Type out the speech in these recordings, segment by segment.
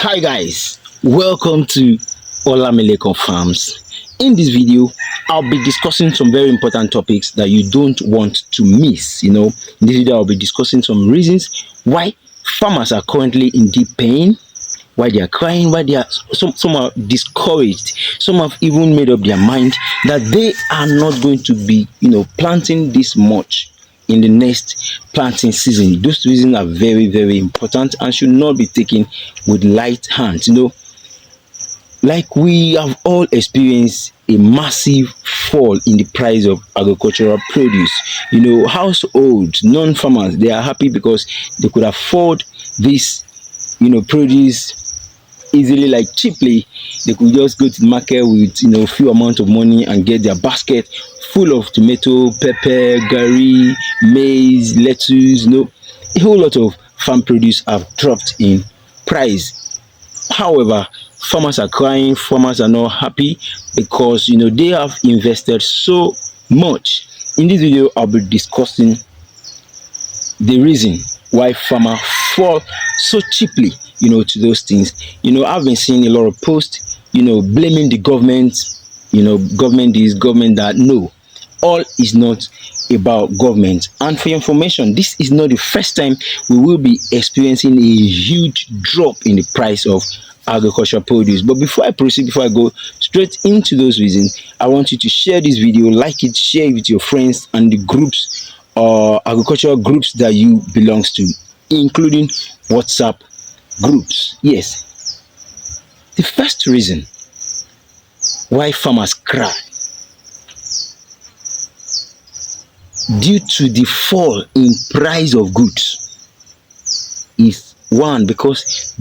Hi guys, welcome to Olamileko Farms. In this video, I'll be discussing some very important topics that you don't want to miss. In this video, I'll be discussing some reasons why farmers are currently in deep pain, why they are crying, why they are some are discouraged. Some have even made up their mind that they are not going to be planting this much in the next planting season. Those reasons are very, very important and should not be taken with light hands. Like we have all experienced a massive fall in the price of agricultural produce. Households, non-farmers, they are happy because they could afford this produce easily, like cheaply. They could just go to the market with few amount of money and get their basket full of tomato, pepper, garri, maize, lettuce. A whole lot of farm produce have dropped in price. However, farmers are crying, farmers are not happy because they have invested so much. In this video, I'll be discussing the reason why farmers fall so cheaply to those things. I've been seeing a lot of posts blaming the government, government this, government that. No, all is not about government. And for your information, this is not the first time we will be experiencing a huge drop in the price of agricultural produce. But before I proceed, before I go straight into those reasons, I want you to share this video, like it, share it with your friends and the groups or agricultural groups that you belongs to, including WhatsApp groups. Yes, the first reason why farmers cry due to the fall in price of goods is one, because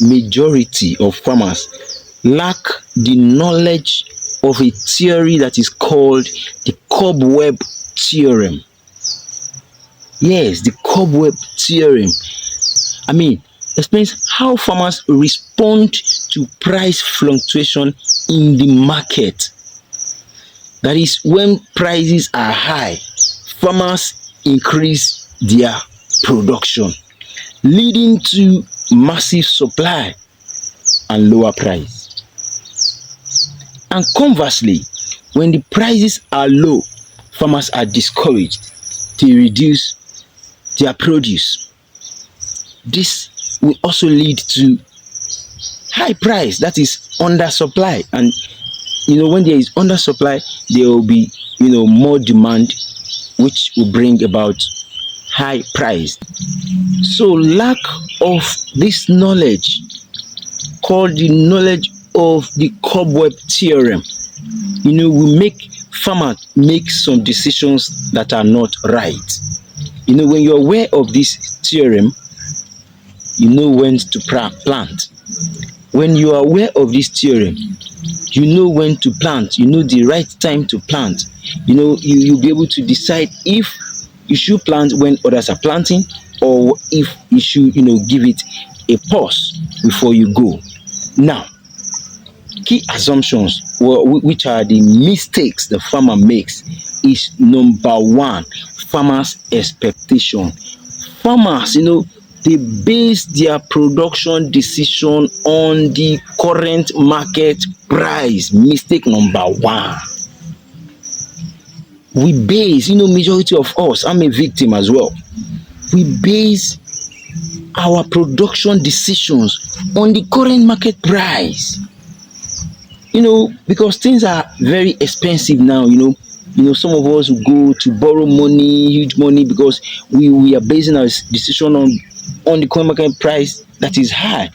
majority of farmers lack the knowledge of a theory that is called the Cobweb theorem. Yes, the Cobweb theorem. Explains how farmers respond to price fluctuation in the market. That is, when prices are high, farmers increase their production, leading to massive supply and lower price. And conversely, when the prices are low, farmers are discouraged to reduce their produce. This will also lead to high price, that is under supply. And when there is under supply, there will be more demand, which will bring about high price. So lack of this knowledge, called the knowledge of the Cobweb theorem, will make farmers make some decisions that are not right. When you're aware of this theorem, you know when to plant. When you are aware of this theorem, you know when to plant, you know the right time to plant. You'll be able to decide if you should plant when others are planting, or if you should give it a pause before you go. Now, key assumptions, which are the mistakes the farmer makes, is number one, farmers' expectation. Farmers, they base their production decision on the current market price. Mistake number one. We base, majority of us, I'm a victim as well. We base our production decisions on the current market price. Because things are very expensive now. Some of us go to borrow money, huge money, because we are basing our decision on the current market price that is high.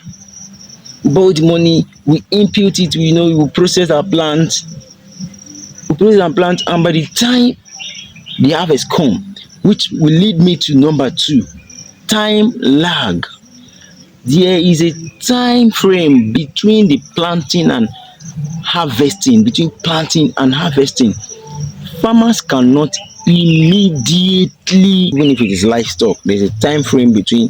We borrow the money, we impute it, we will process our plant. We process our plant, and by the time the harvest come, which will lead me to number two, time lag. There is a time frame between the planting and harvesting, Farmers cannot immediately, even if it is livestock, there's a time frame between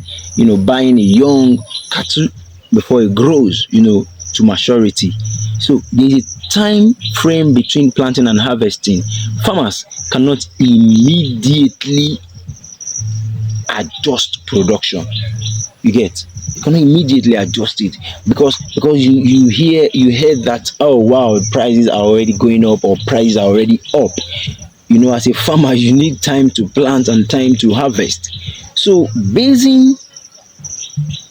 buying a young cattle before it grows to maturity. So there's a time frame between planting and harvesting. Farmers cannot immediately adjust production. You get, you cannot immediately adjust it because you heard that, oh wow, prices are already going up or prices are already up. You know, as a farmer, you need time to plant and time to harvest. So basing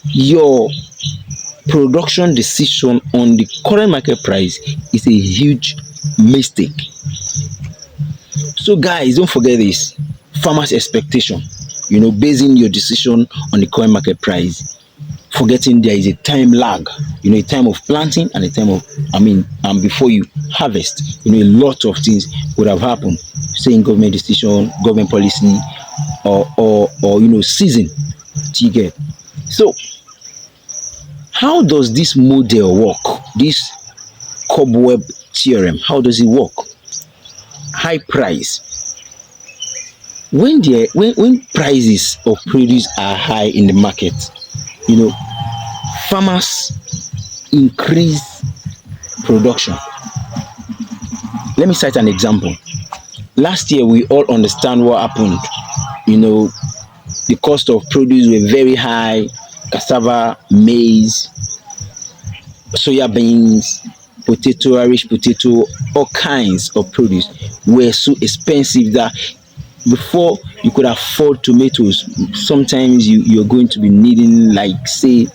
your production decision on the current market price is a huge mistake. So guys, don't forget this: farmers expectation, you know, basing your decision on the current market price, forgetting there is a time lag, you know, a time of planting and a time of, before you harvest. You know, a lot of things would have happened, saying government decision, government policy, or you know, season. Do you get? So how does this model work, this cobweb theorem? How does it work? High price. When prices of produce are high in the market, you know, farmers increase production. Let me cite an example. Last year we all understand what happened. You know, the cost of produce were very high: cassava, maize, soya beans, potato, irish potato, all kinds of produce were so expensive that before you could afford tomatoes, sometimes you're going to be needing, like, say,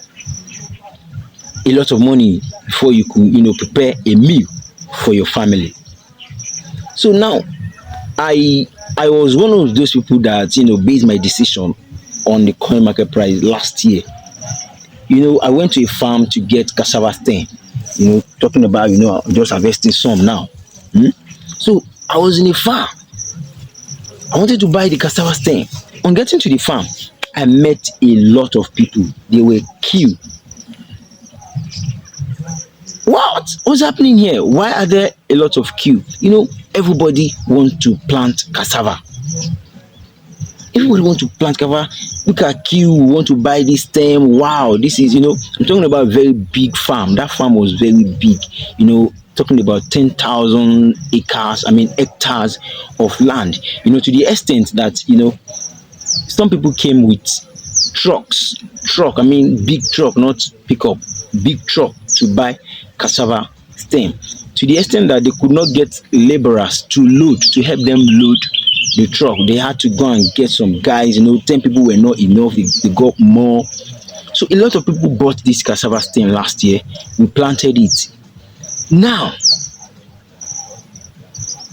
a lot of money before you could, you know, prepare a meal for your family. So now i I was one of those people that, you know, based my decision on the coin market price last year. You know, I went to a farm to get cassava stem, you know, talking about, you know, just harvesting some now. Hmm? So I was in a farm. I wanted to buy the cassava stem. On getting to the farm, I met a lot of people. They were queue. What's happening here? Why are there a lot of queue? You know, everybody want to plant cassava. Everybody want to plant cassava. Look at queue, want to buy this stem. Wow, this is, you know, I'm talking about a very big farm. That farm was very big, you know, talking about 10,000 acres, hectares of land, you know, to the extent that, you know, some people came with big truck, not pickup, big truck, to buy cassava stem, to the extent that they could not get laborers to help them load the truck. They had to go and get some guys, you know, 10 people were not enough, they got more. So a lot of people bought this cassava stem last year. We planted it. Now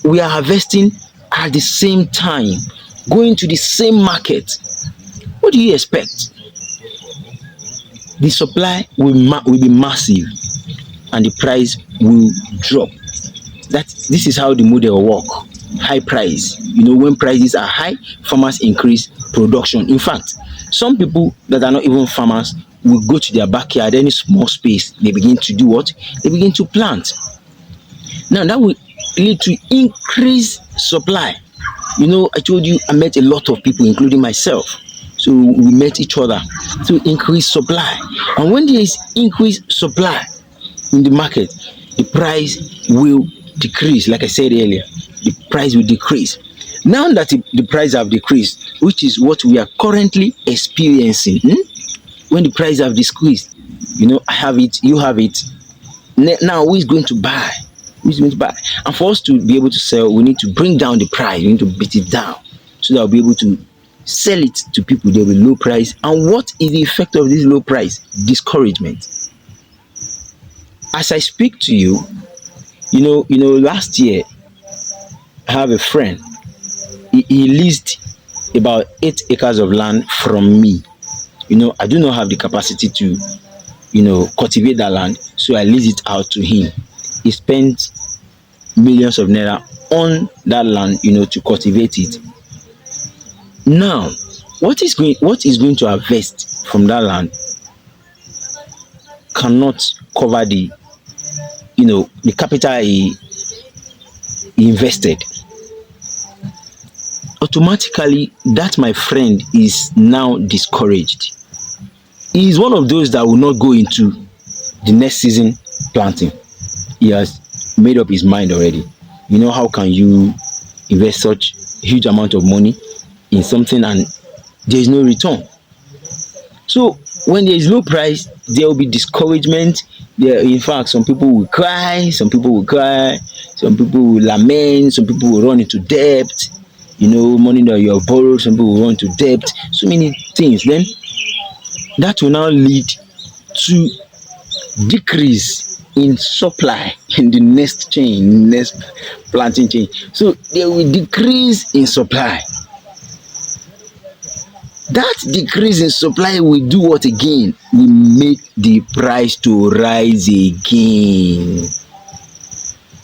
we are harvesting at the same time, going to the same market. What do you expect? The supply will be massive and the price will drop. This is how the model work. High price. You know, when prices are high, farmers increase production. In fact, some people that are not even farmers will go to their backyard, any small space, they begin to do what? They begin to plant. Now that will lead to increased supply. You know, I told you I met a lot of people, including myself. So we met each other to increase supply. And when there is increased supply in the market, the price will decrease. Like I said earlier, the price will decrease. Now that the price have decreased, which is what we are currently experiencing, when the price have decreased, you know, I have it, you have it. Now who is going to buy? Who's going to buy? And for us to be able to sell, we need to bring down the price. We need to beat it down so that we'll be able to sell it to people there with low price. And what is the effect of this low price? Discouragement. As I speak to you, you know, last year I have a friend. He leased about 8 acres of land from me. You know, I do not have the capacity to, you know, cultivate that land, so I lease it out to him. He spent millions of naira on that land, you know, to cultivate it. Now, what is going to harvest from that land cannot cover the, you know, the capital he invested. Automatically, that my friend is now discouraged. He is one of those that will not go into the next season planting. He has made up his mind already. You know, how can you invest such huge amount of money in something and there is no return? So when there is low price, there will be discouragement. There, in fact, some people will cry, some people will cry, some people will lament, some people will run into debt. You know, money that you have borrowed, some people will run into debt. So many things. Then that will now lead to decrease in supply in the next chain, next planting chain. So there will decrease in supply. That decrease in supply will do what again? Will make the price to rise again.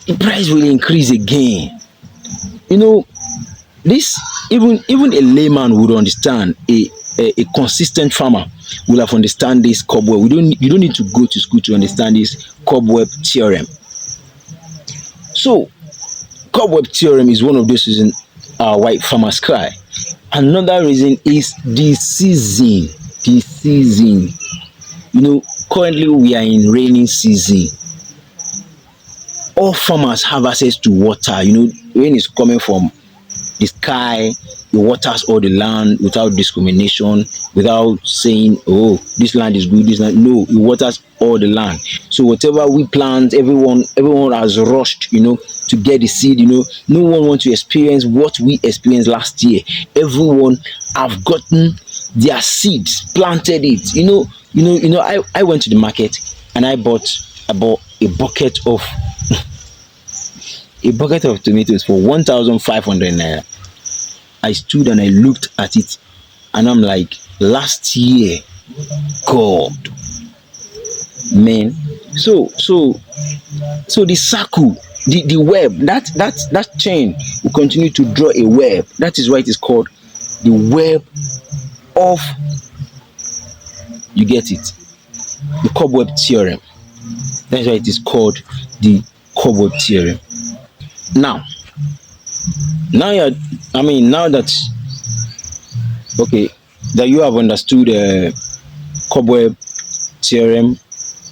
The price will increase again. You know, this even a layman would understand. A consistent farmer will have understand this cobweb. You don't need to go to school to understand this cobweb theorem. So cobweb theorem is one of those reasons white farmers cry. Another reason is the season. The season. You know, currently we are in rainy season. All farmers have access to water. You know, rain is coming from the sky. It waters all the land without discrimination, without saying, oh, this land is good, this land. No, it waters all the land. So whatever we plant, everyone has rushed, you know, to get the seed. You know, no one wants to experience what we experienced last year. Everyone have gotten their seeds, planted it. I went to the market and I bought a bucket of a bucket of tomatoes for 1,500 naira. I stood and I looked at it and I'm like, last year, God, man. So the circle, the web, that chain will continue to draw a web. That is why it is called the web of, you get it, the cobweb theorem. That's why it is called the cobweb theorem. Now that you have understood cobweb theorem,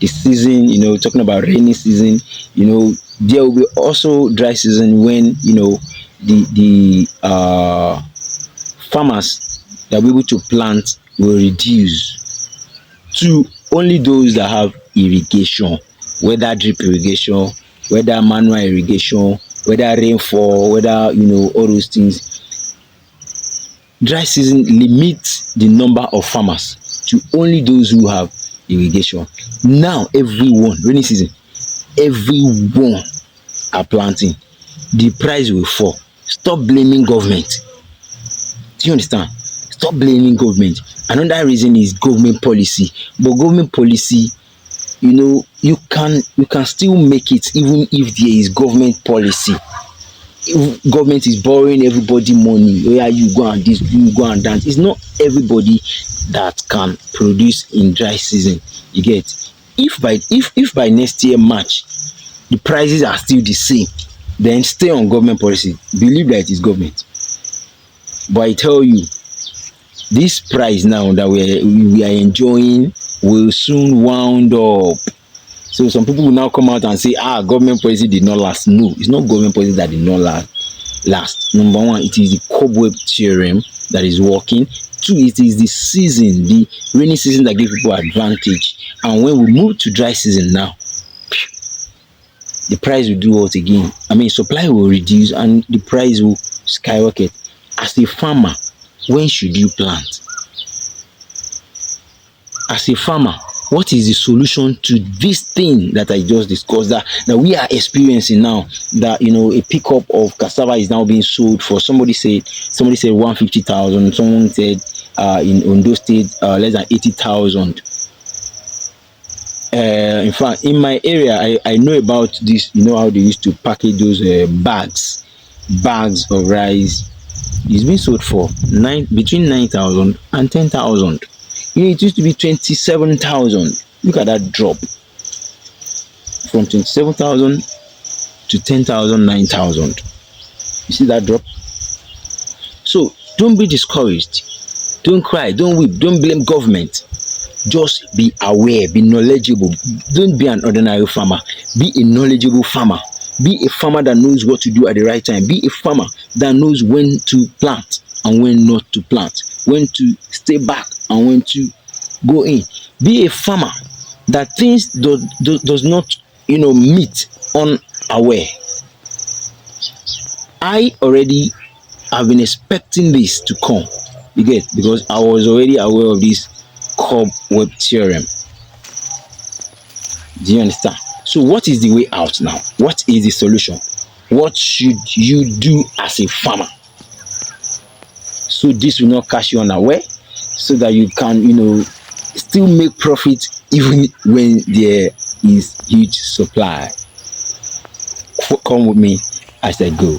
the season, you know, talking about rainy season, you know, there will be also dry season when, you know, the farmers that will be able to plant will reduce to only those that have irrigation, whether drip irrigation, whether manual irrigation, whether rainfall, whether, you know, all those things. Dry season limits the number of farmers to only those who have irrigation. Now everyone, rainy season, everyone are planting. The price will fall. Stop blaming government. Do you understand? Stop blaming government. Another reason is government policy. But government policy, you know, you can still make it even if there is government policy. If government is borrowing everybody money, where you go and this, you go and dance. It's not everybody that can produce in dry season. You get? If by next year March the prices are still the same, then stay on government policy. Believe that it is government. But I tell you, this price now that we are enjoying will soon wound up. So some people will now come out and say, government policy did not last. No, it's not government policy that did not last. Number one, it is the cobweb theorem that is working. Two, it is the season, the rainy season, that gives people advantage. And when we move to dry season now, the price will do what again? Supply will reduce and the price will skyrocket. As a farmer, when should you plant? As a farmer, what is the solution to this thing that I just discussed, that we are experiencing now? That, you know, a pickup of cassava is now being sold for, somebody said 150,000. Someone said in Ondo State less than 80,000. In fact, in my area, I know about this. You know how they used to package those bags of rice. It's been sold for between 9,000 and 10,000. You know, it used to be 27,000. Look at that drop from 27,000 to 10,000, 9,000. You see that drop? So don't be discouraged. Don't cry. Don't weep. Don't blame government. Just be aware. Be knowledgeable. Don't be an ordinary farmer. Be a knowledgeable farmer. Be a farmer that knows what to do at the right time. Be a farmer that knows when to plant and when not to plant. When to stay back and when to go in. Be a farmer that things does not, meet unaware. I already have been expecting this to come, you get, because I was already aware of this Cobweb theorem. Do you understand? So what is the way out now? What is the solution? What should you do as a farmer so this will not catch you unaware, so that you can, still make profit even when there is huge supply? Come with me as I go.